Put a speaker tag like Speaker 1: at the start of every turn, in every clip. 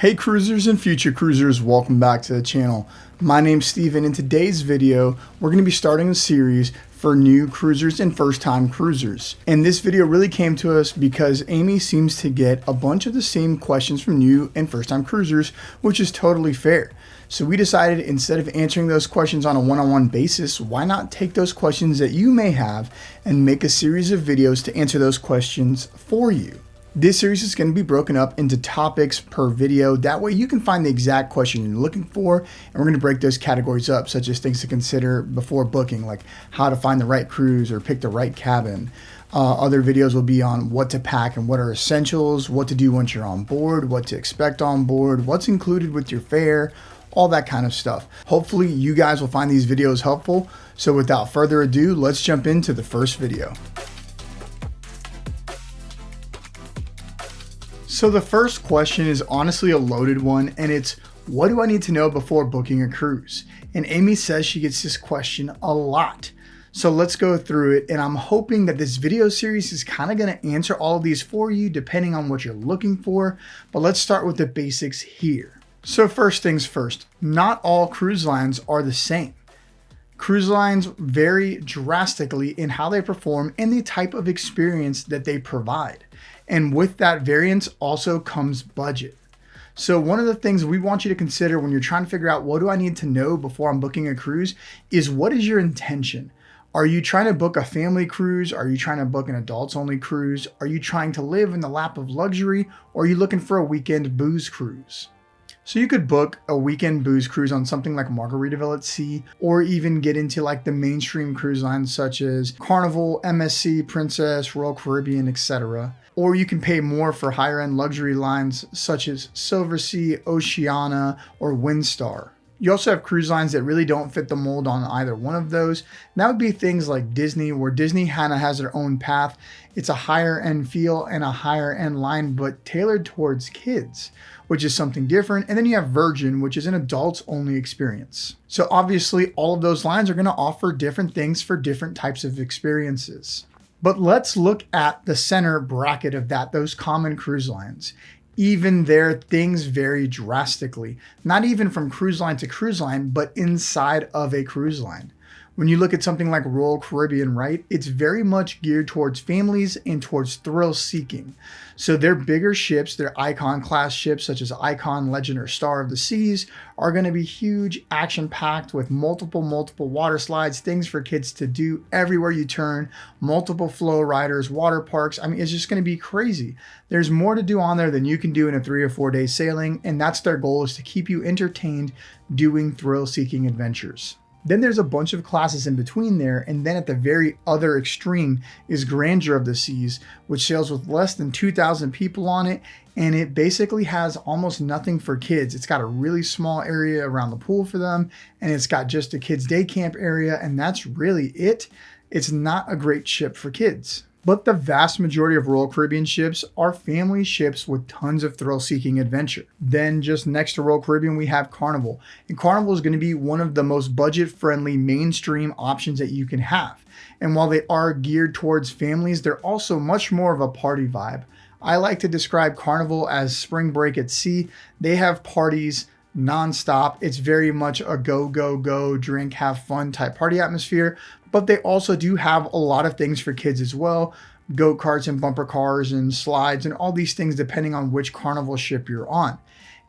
Speaker 1: Hey cruisers and future cruisers, welcome back to the channel. My name's Steve, and in today's video, we're going to be starting a series for new cruisers and first-time cruisers. And this video really came to us because Amy seems to get a bunch of the same questions from new and first-time cruisers, which is totally fair. So we decided, instead of answering those questions on a one-on-one basis, why not take those questions that you may have and make a series of videos to answer those questions for you. This series is going to be broken up into topics per video. That way you can find the exact question you're looking for, and we're going to break those categories up, such as things to consider before booking, like how to find the right cruise or pick the right cabin. Other videos will be on what to pack and what are essentials, what to do once you're on board, what to expect on board, what's included with your fare, all that kind of stuff. Hopefully you guys will find these videos helpful. So without further ado, let's jump into the first video. So the first question is honestly a loaded one, and it's, what do I need to know before booking a cruise? And Amy says she gets this question a lot. So let's go through it, and I'm hoping that this video series is kind of going to answer all of these for you depending on what you're looking for. But let's start with the basics here. So first things first, not all cruise lines are the same. Cruise lines vary drastically in how they perform and the type of experience that they provide. And with that variance also comes budget. So one of the things we want you to consider when you're trying to figure out what do I need to know before I'm booking a cruise is, what is your intention? Are you trying to book a family cruise? Are you trying to book an adults only cruise? Are you trying to live in the lap of luxury? Or are you looking for a weekend booze cruise? So you could book a weekend booze cruise on something like Margaritaville at Sea, or even get into like the mainstream cruise lines such as Carnival, MSC, Princess, Royal Caribbean, etc. Or you can pay more for higher end luxury lines such as Silversea, Oceania, or Windstar. You also have cruise lines that really don't fit the mold on either one of those. And that would be things like Disney, where Disney kind of has their own path. It's a higher end feel and a higher end line, but tailored towards kids, which is something different. And then you have Virgin, which is an adults only experience. So obviously all of those lines are going to offer different things for different types of experiences. But let's look at the center bracket of that, those common cruise lines. Even there, things vary drastically, not even from cruise line to cruise line, but inside of a cruise line. When you look at something like Royal Caribbean, right, it's very much geared towards families and towards thrill seeking. So their bigger ships, their Icon class ships such as Icon, Legend, or Star of the Seas are going to be huge, action packed with multiple water slides, things for kids to do everywhere you turn, multiple flow riders, water parks. I mean, it's just going to be crazy. There's more to do on there than you can do in a 3 or 4 day sailing. And that's their goal, is to keep you entertained doing thrill seeking adventures. Then there's a bunch of classes in between there, and then at the very other extreme is Grandeur of the Seas, which sails with less than 2,000 people on it, and it basically has almost nothing for kids. It's got a really small area around the pool for them, and it's got just a kids' day camp area, and that's really it. It's not a great ship for kids. But the vast majority of Royal Caribbean ships are family ships with tons of thrill-seeking adventure. Then just next to Royal Caribbean, we have Carnival. And Carnival is going to be one of the most budget-friendly mainstream options that you can have. And while they are geared towards families, they're also much more of a party vibe. I like to describe Carnival as spring break at sea. They have parties nonstop. It's very much a go, drink, have fun type party atmosphere, but they also do have a lot of things for kids as well. Go-karts and bumper cars and slides and all these things depending on which Carnival ship you're on.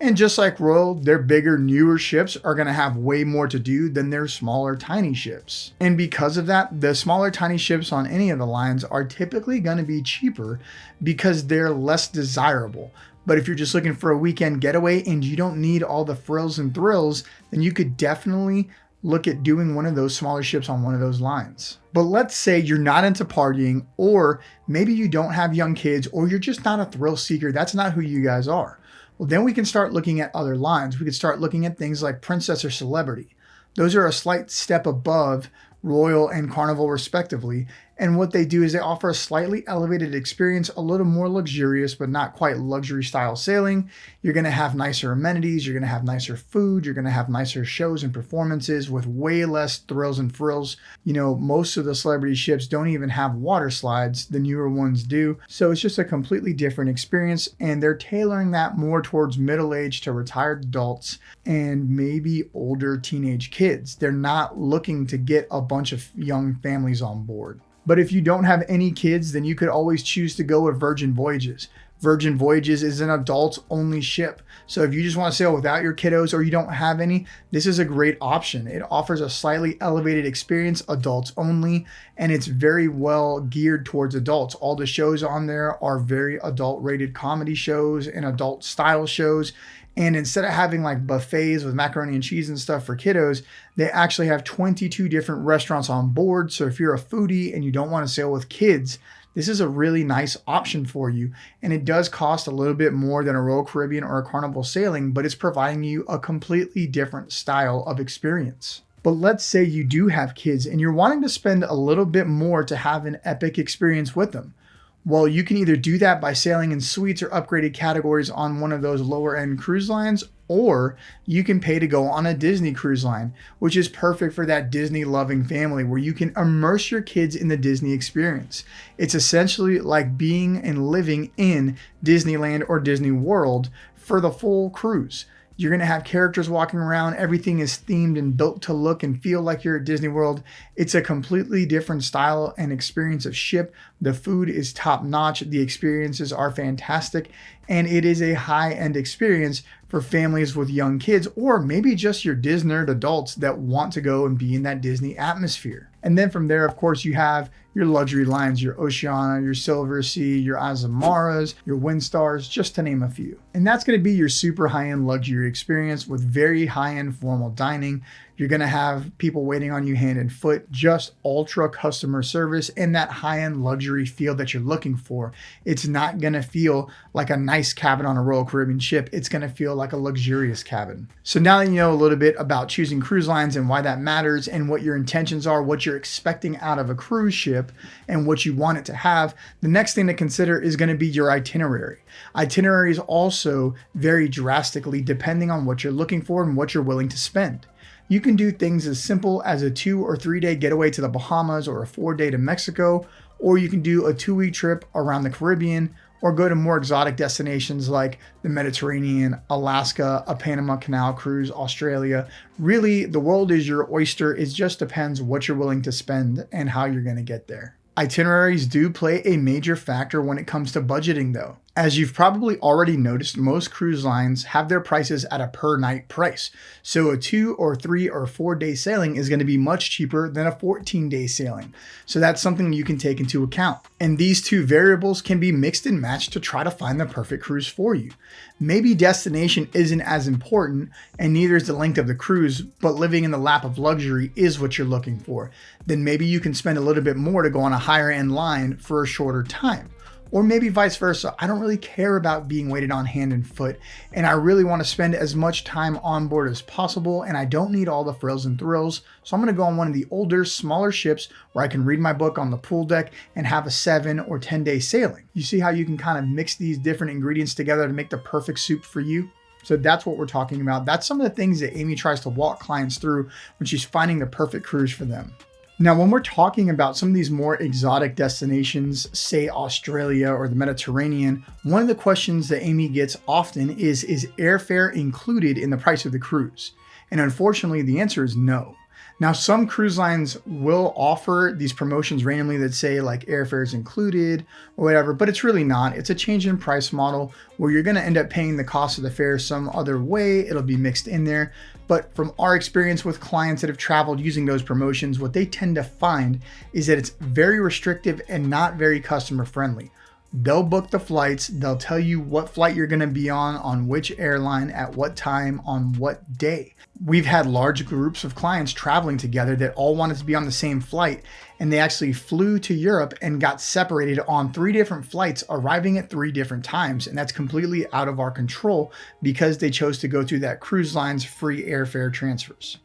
Speaker 1: And just like Royal, their bigger, newer ships are going to have way more to do than their smaller, tiny ships. And because of that, the smaller, tiny ships on any of the lines are typically going to be cheaper because they're less desirable. But if you're just looking for a weekend getaway and you don't need all the frills and thrills, then you could definitely look at doing one of those smaller ships on one of those lines. But let's say you're not into partying, or maybe you don't have young kids, or you're just not a thrill seeker. That's not who you guys are. Well, then we can start looking at other lines. We could start looking at things like Princess or Celebrity. Those are a slight step above Royal and Carnival respectively, And what they do is they offer a slightly elevated experience, a little more luxurious, but not quite luxury style sailing. You're going to have nicer amenities. You're going to have nicer food. You're going to have nicer shows and performances with way less thrills and frills. You know, most of the celebrity ships don't even have water slides. The newer ones do. So it's just a completely different experience. And they're tailoring that more towards middle-aged to retired adults and maybe older teenage kids. They're not looking to get a bunch of young families on board. But if you don't have any kids, then you could always choose to go with Virgin Voyages. Virgin Voyages is an adults only ship. So if you just want to sail without your kiddos or you don't have any, this is a great option. It offers a slightly elevated experience, adults only, and it's very well geared towards adults. All the shows on there are very adult rated comedy shows and adult style shows. And instead of having like buffets with macaroni and cheese and stuff for kiddos, they actually have 22 different restaurants on board. So if you're a foodie and you don't want to sail with kids, this is a really nice option for you. And it does cost a little bit more than a Royal Caribbean or a Carnival sailing, but it's providing you a completely different style of experience. But let's say you do have kids and you're wanting to spend a little bit more to have an epic experience with them. Well, you can either do that by sailing in suites or upgraded categories on one of those lower end cruise lines, or you can pay to go on a Disney cruise line, which is perfect for that Disney loving family where you can immerse your kids in the Disney experience. It's essentially like being and living in Disneyland or Disney World for the full cruise. You're going to have characters walking around. Everything is themed and built to look and feel like you're at Disney World. It's a completely different style and experience of ship. The food is top notch. The experiences are fantastic. And it is a high-end experience for families with young kids, or maybe just your Disney adults that want to go and be in that Disney atmosphere. And then from there, of course, you have your luxury lines, your Oceana, your Silver Sea, your Azumaras, your Windstars, just to name a few. And that's going to be your super high-end luxury experience with very high-end formal dining. You're going to have people waiting on you hand and foot, just ultra customer service and that high-end luxury feel that you're looking for. It's not going to feel like a nice cabin on a Royal Caribbean ship. It's going to feel like a luxurious cabin. So now that you know a little bit about choosing cruise lines and why that matters and what your intentions are, what you're expecting out of a cruise ship and what you want it to have, the next thing to consider is going to be your itinerary. Itinerary is also very drastically depending on what you're looking for and what you're willing to spend. You can do things as simple as a 2 or 3 day getaway to the Bahamas or a 4-day to Mexico, or you can do a 2-week trip around the Caribbean or go to more exotic destinations like the Mediterranean, Alaska, a Panama Canal cruise, Australia. Really, the world is your oyster. It just depends what you're willing to spend and how you're going to get there. Itineraries do play a major factor when it comes to budgeting though. As you've probably already noticed, most cruise lines have their prices at a per night price. So a 2 or 3 or 4 day sailing is going to be much cheaper than a 14-day sailing. So that's something you can take into account. And these two variables can be mixed and matched to try to find the perfect cruise for you. Maybe destination isn't as important and neither is the length of the cruise, but living in the lap of luxury is what you're looking for. Then maybe you can spend a little bit more to go on a higher end line for a shorter time. Or maybe vice versa. I don't really care about being waited on hand and foot, and I really want to spend as much time on board as possible, and I don't need all the frills and thrills. So I'm going to go on one of the older, smaller ships where I can read my book on the pool deck and have a 7 or 10 day sailing. You see how you can kind of mix these different ingredients together to make the perfect soup for you? So that's what we're talking about. That's some of the things that Amy tries to walk clients through when she's finding the perfect cruise for them. Now, when we're talking about some of these more exotic destinations, say Australia or the Mediterranean, one of the questions that Amy gets often is airfare included in the price of the cruise? And unfortunately, the answer is no. Now, some cruise lines will offer these promotions randomly that say like airfare is included or whatever, but it's really not. It's a change in price model where you're going to end up paying the cost of the fare some other way. It'll be mixed in there. But from our experience with clients that have traveled using those promotions, what they tend to find is that it's very restrictive and not very customer friendly. They'll book the flights. They'll tell you what flight you're going to be on which airline, at what time, on what day. We've had large groups of clients traveling together that all wanted to be on the same flight, and they actually flew to Europe and got separated on 3 different flights, arriving at 3 different times. And that's completely out of our control because they chose to go through that cruise line's free airfare transfers.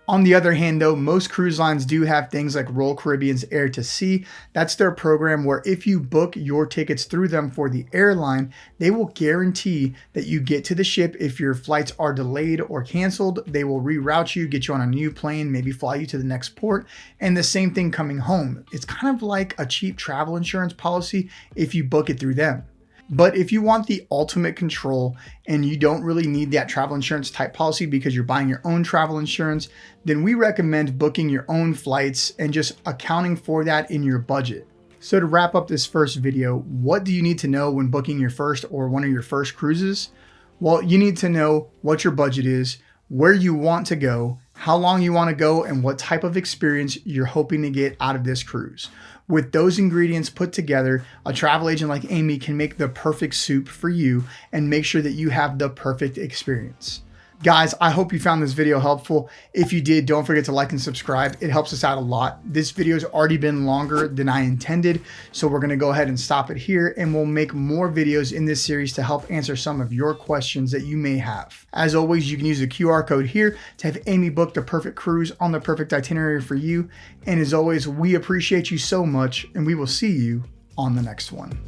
Speaker 1: On the other hand though, most cruise lines do have things like Royal Caribbean's Air to Sea. That's their program where if you book your tickets through them for the airline, they will guarantee that you get to the ship. If your flights are delayed or canceled, they will reroute you, get you on a new plane, maybe fly you to the next port, and the same thing coming home. It's kind of like a cheap travel insurance policy if you book it through them. But if you want the ultimate control and you don't really need that travel insurance type policy because you're buying your own travel insurance, then we recommend booking your own flights and just accounting for that in your budget. So to wrap up this first video, what do you need to know when booking your first or one of your first cruises? Well, you need to know what your budget is, where you want to go, how long you want to go, and what type of experience you're hoping to get out of this cruise. With those ingredients put together, a travel agent like Amy can make the perfect soup for you and make sure that you have the perfect experience. Guys, I hope you found this video helpful. If you did, don't forget to like and subscribe. It helps us out a lot. This video has already been longer than I intended, so we're going to go ahead and stop it here, and we'll make more videos in this series to help answer some of your questions that you may have. As always, you can use the QR code here to have Amy book the perfect cruise on the perfect itinerary for you. And as always, we appreciate you so much, and we will see you on the next one.